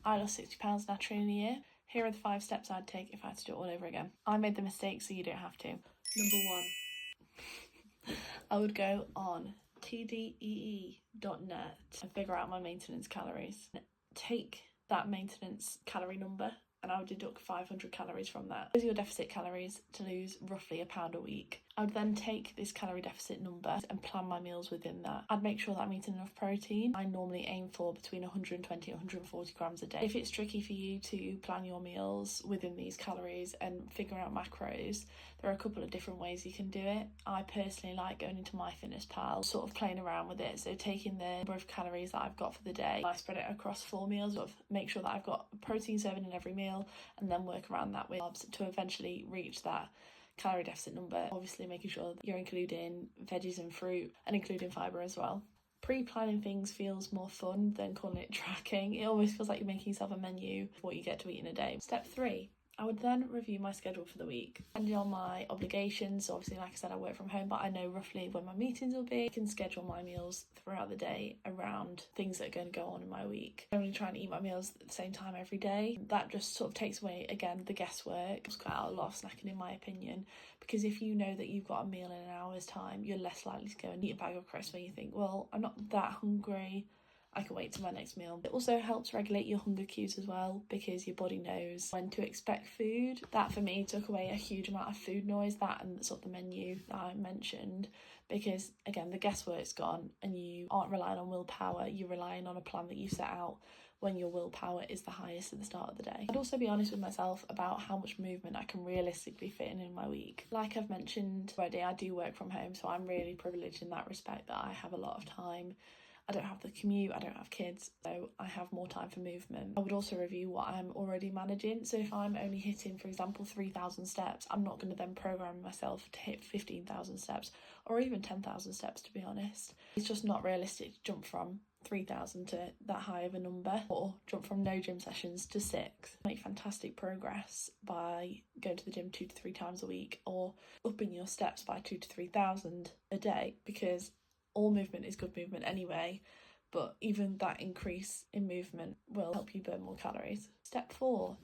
I lost 60 pounds naturally in a year. Here are the 5 steps I'd take if I had to do it all over again. I made the mistake, so you don't have to. Number 1. I would go on tdee.net and figure out my maintenance calories. Take that maintenance calorie number and I would deduct 500 calories from that. Those are your deficit calories to lose roughly £1 a week. I would then take this calorie deficit number and plan my meals within that. I'd make sure that I'm eating enough protein. I normally aim for between 120 and 140 grams a day. If it's tricky for you to plan your meals within these calories and figure out macros, there are a couple of different ways you can do it. I personally like going into MyFitnessPal, sort of playing around with it. So taking the number of calories that I've got for the day, I spread it across 4 meals, sort of make sure that I've got a protein serving in every meal, and then work around that with carbs to eventually reach that calorie deficit number. Obviously making sure that you're including veggies and fruit and including fibre as well. Pre-planning things feels more fun than calling it tracking. It always feels like you're making yourself a menu for what you get to eat in a day. Step 3. I would then review my schedule for the week. Depending on my obligations, so obviously like I said I work from home, but I know roughly when my meetings will be. I can schedule my meals throughout the day around things that are going to go on in my week. I only try and eat my meals at the same time every day. That just sort of takes away, again, the guesswork. It's cut out a lot of snacking in my opinion, because if you know that you've got a meal in an hour's time, you're less likely to go and eat a bag of crisps when you think, well, I'm not that hungry, I can wait till my next meal. It also helps regulate your hunger cues as well, because your body knows when to expect food. That for me took away a huge amount of food noise, that and sort of the menu that I mentioned, because again the guesswork's gone and you aren't relying on willpower, you're relying on a plan that you set out when your willpower is the highest at the start of the day. I'd also be honest with myself about how much movement I can realistically fit in my week. Like I've mentioned already, I do work from home, so I'm really privileged in that respect that I have a lot of time. I don't have the commute, I don't have kids, so I have more time for movement. I would also review what I'm already managing. So if I'm only hitting, for example, 3,000 steps, I'm not going to then program myself to hit 15,000 steps or even 10,000 steps, to be honest. It's just not realistic to jump from 3,000 to that high of a number, or jump from no gym sessions to 6. Make fantastic progress by going to the gym 2 to 3 times a week, or upping your steps by 2 to 3,000 a day, because all movement is good movement anyway, but even that increase in movement will help you burn more calories. Step 4.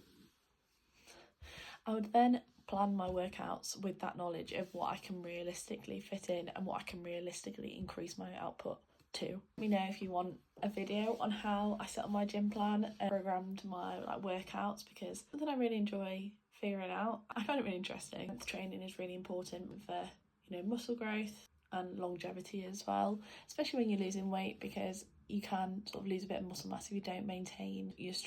I would then plan my workouts with that knowledge of what I can realistically fit in and what I can realistically increase my output to. Let me know if you want a video on how I set up my gym plan and programmed my workouts, because it's something I really enjoy figuring out. I find it really interesting. The training is really important for muscle growth and longevity as well, especially when you're losing weight, because you can sort of lose a bit of muscle mass if you don't maintain your strength